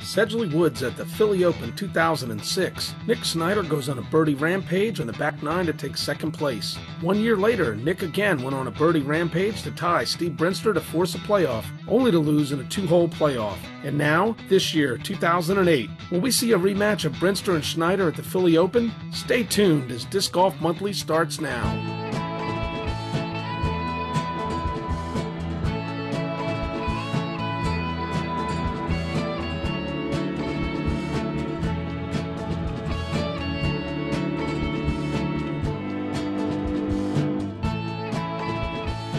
Sedgley Woods at the Philly Open 2006. Nick Snyder goes on a birdie rampage on the back nine to take second place. 1 year later, Nick again went on a birdie rampage to tie Steve Brinster to force a playoff, only to lose in a two-hole playoff. And now, this year, 2008, will we see a rematch of Brinster and Snyder at the Philly Open? Stay tuned as Disc Golf Monthly starts now.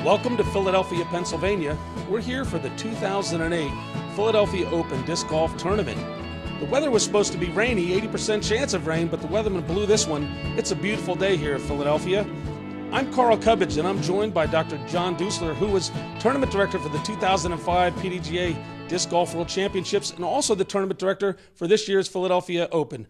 Welcome to Philadelphia, Pennsylvania. We're here for the 2008 Philadelphia Open Disc Golf Tournament. The weather was supposed to be rainy, 80% chance of rain, but the weatherman blew this one. It's a beautiful day here in Philadelphia. I'm Carl Cubbage, and I'm joined by Dr. John Dusler, who was tournament director for the 2005 PDGA Disc Golf World Championships and also the tournament director for this year's Philadelphia Open.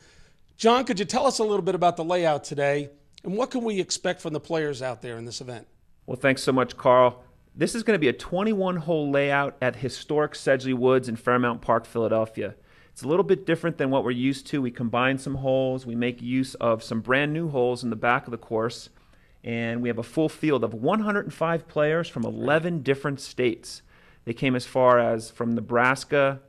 John, could you tell us a little bit about the layout today, and what can we expect from the players out there in this event? Well, thanks so much, Carl. This is going to be a 21-hole layout at historic Sedgley Woods in Fairmount Park, Philadelphia. It's a little bit different than what we're used to. We combine some holes. We make use of some brand new holes in the back of the course. And we have a full field of 105 players from 11 different states. They came as far as from Nebraska,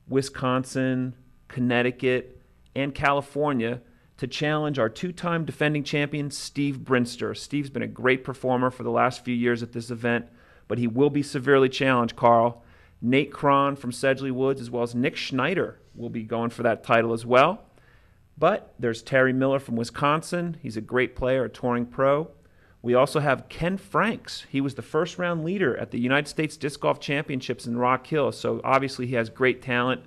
Wisconsin, Connecticut, and California to challenge our two-time defending champion, Steve Brinster. Steve's been a great performer for the last few years at this event, but he will be severely challenged, Carl. Nate Cron from Sedgley Woods, as well as Nick Schneider, will be going for that title as well. But there's Terry Miller from Wisconsin. He's a great player, a touring pro. We also have Ken Franks. He was the first-round leader at the United States Disc Golf Championships in Rock Hill, so obviously he has great talent.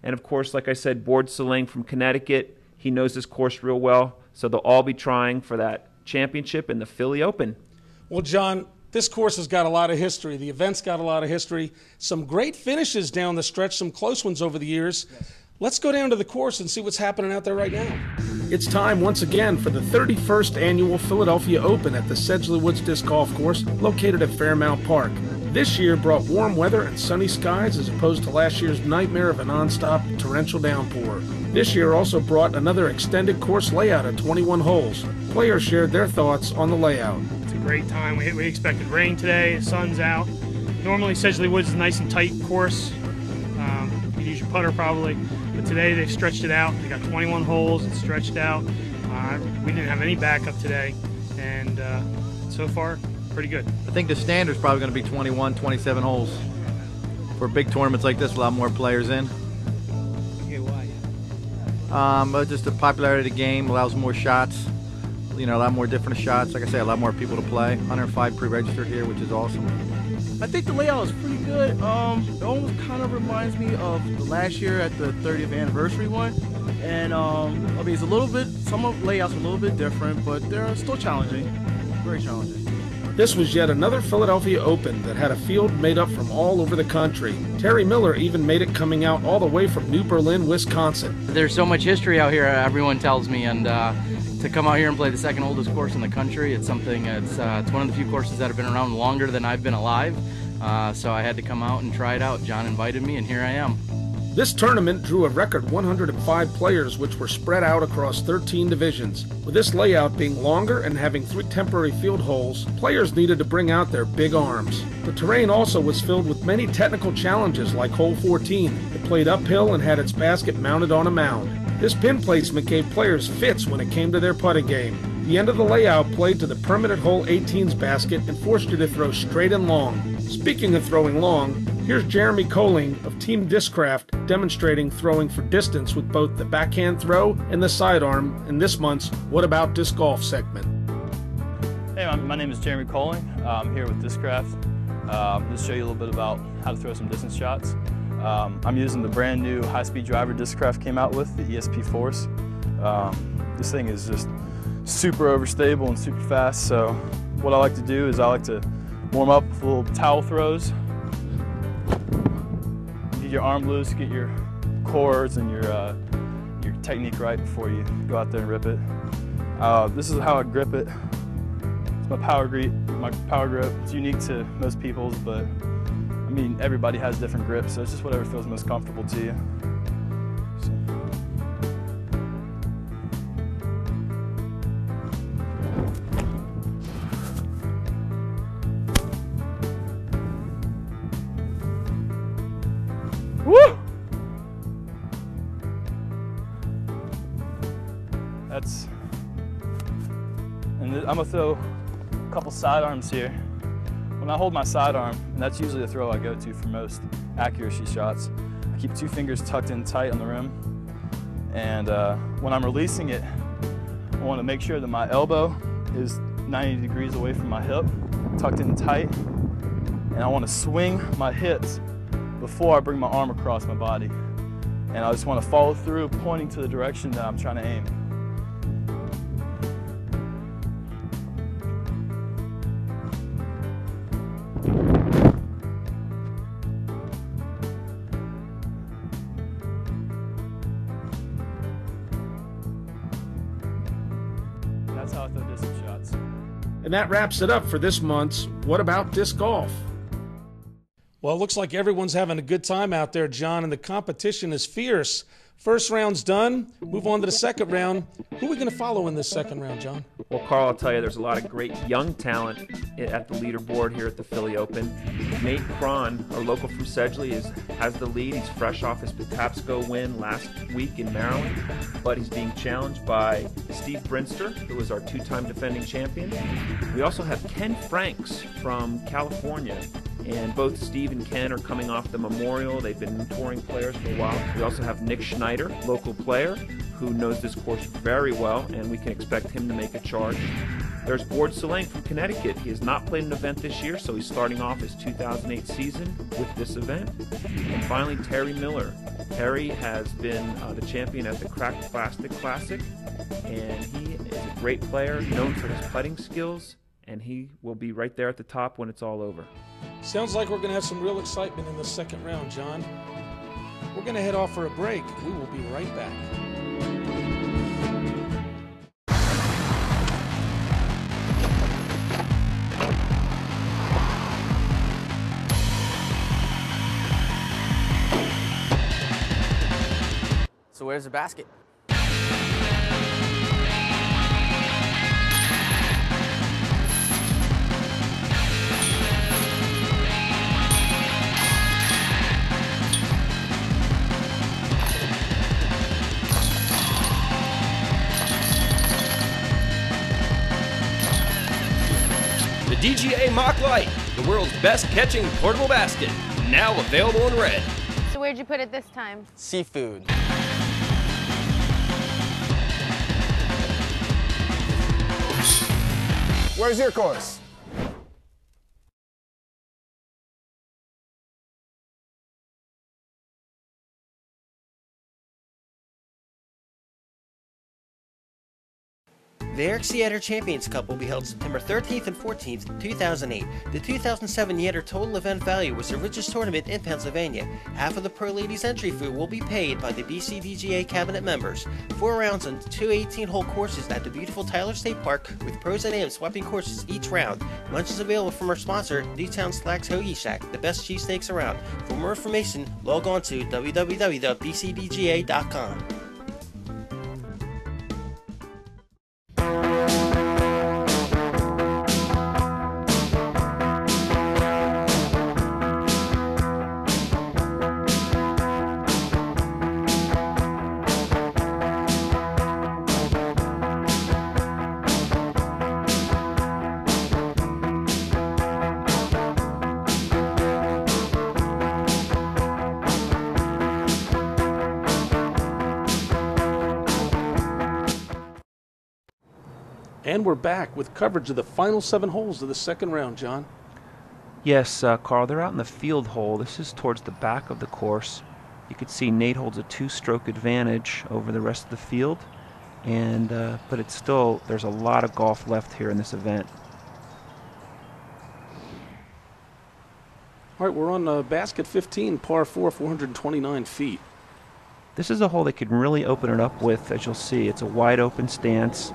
And, of course, like I said, Board Salang from Connecticut. He knows this course real well, so they'll all be trying for that championship in the Philly Open. Well, John, this course has got a lot of history. The event's got a lot of history. Some great finishes down the stretch, some close ones over the years. Yes. Let's go down to the course and see what's happening out there right now. It's time once again for the 31st annual Philadelphia Open at the Sedgley Woods Disc Golf Course located at Fairmount Park. This year brought warm weather and sunny skies as opposed to last year's nightmare of a nonstop torrential downpour. This year also brought another extended course layout at 21 holes. Players shared their thoughts on the layout. It's a great time. We expected rain today, the sun's out. Normally Sedgley Woods is a nice and tight course. You'd use your putter probably, but today they've stretched it out. They got 21 holes, it's stretched out. We didn't have any backup today, and so far, pretty good. I think the standard's probably going to be 21, 27 holes. For big tournaments like this, a lot more players in. Okay, why? But just the popularity of the game allows more shots. You know, a lot more different shots. Like I say, a lot more people to play. 105 pre-registered here, which is awesome. I think the layout is pretty good. It almost kind of reminds me of the last year at the 30th anniversary one. And I mean, it's a little bit, some of the layouts are a little bit different, but they're still challenging. Very challenging. This was yet another Philadelphia Open that had a field made up from all over the country. Terry Miller even made it coming out all the way from New Berlin, Wisconsin. There's so much history out here, everyone tells me, and to come out here and play the second oldest course in the country, it's something, it's one of the few courses that have been around longer than I've been alive, so I had to come out and try it out. John invited me, and here I am. This tournament drew a record 105 players, which were spread out across 13 divisions. With this layout being longer and having 3 temporary field holes, players needed to bring out their big arms. The terrain also was filled with many technical challenges like hole 14. It played uphill and had its basket mounted on a mound. This pin placement gave players fits when it came to their putting game. The end of the layout played to the permanent hole 18's basket and forced you to throw straight and long. Speaking of throwing long, here's Jeremy Coling of Team Discraft demonstrating throwing for distance with both the backhand throw and the sidearm in this month's What About Disc Golf segment. Hey, my name is Jeremy Coling. I'm here with Discraft. Just show you a little bit about how to throw some distance shots. I'm using the brand new high-speed driver Discraft came out with, the ESP Force. This thing is just super overstable and super fast, so what I like to do is I like to warm up with little towel throws. Get your arm loose, get your chords and your technique right before you go out there and rip it. This is how I grip it. It's my power grip. It's unique to most people's, but I mean everybody has different grips, so it's just whatever feels most comfortable to you. And I'm gonna throw a couple sidearms here. When I hold my sidearm, and that's usually the throw I go to for most accuracy shots, I keep 2 fingers tucked in tight on the rim. And when I'm releasing it, I wanna make sure that my elbow is 90 degrees away from my hip, tucked in tight. And I wanna swing my hips before I bring my arm across my body. And I just wanna follow through, pointing to the direction that I'm trying to aim. That's how I throw distance shots. And that wraps it up for this month's What About Disc Golf? Well, it looks like everyone's having a good time out there, John, and the competition is fierce. First round's done. Move on to the second round. Who are we going to follow in this second round, John? Well, Carl, I'll tell you, there's a lot of great young talent at the leaderboard here at the Philly Open. Nate Cron, our local from Sedgley, has the lead. He's fresh off his Patapsco win last week in Maryland, but he's being challenged by Steve Brinster, who is our 2-time defending champion. We also have Ken Franks from California, and both Steve and Ken are coming off the Memorial. They've been touring players for a while. We also have Nick Schneider, local player, who knows this course very well, and we can expect him to make a charge. There's Ward Solang from Connecticut. He has not played an event this year, so he's starting off his 2008 season with this event. And finally, Terry Miller. Terry has been the champion at the Cracked Plastic Classic, and he is a great player, known for his putting skills, and he will be right there at the top when it's all over. Sounds like we're going to have some real excitement in the second round, John. We're going to head off for a break. We will be right back. So where's the basket? The DGA Mock Light, the world's best catching portable basket, now available in red. So where'd you put it this time? Seafood. Where's your course? The Eric Theater Champions Cup will be held September 13th and 14th, 2008. The 2007 Yetter total event value was the richest tournament in Pennsylvania. Half of the Pro Ladies entry fee will be paid by the BCDGA cabinet members. 4 rounds on 2 18-hole courses at the beautiful Tyler State Park, with pros and AMs swapping courses each round. Lunch is available from our sponsor, D-Town Slacks Hoagie Shack, the best cheesesteaks around. For more information, log on to www.bcdga.com. And we're back with coverage of the final 7 holes of the second round, John. Yes, Carl, they're out in the field hole. This is towards the back of the course. You can see Nate holds a 2-stroke advantage over the rest of the field, and but it's still, there's a lot of golf left here in this event. All right, we're on basket 15, par 4, 429 feet. This is a hole they can really open it up with, as you'll see. It's a wide open stance.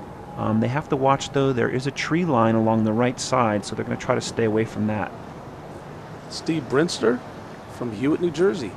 They have to watch, though, there is a tree line along the right side, so they're going to try to stay away from that. Steve Brinster from Hewitt, New Jersey.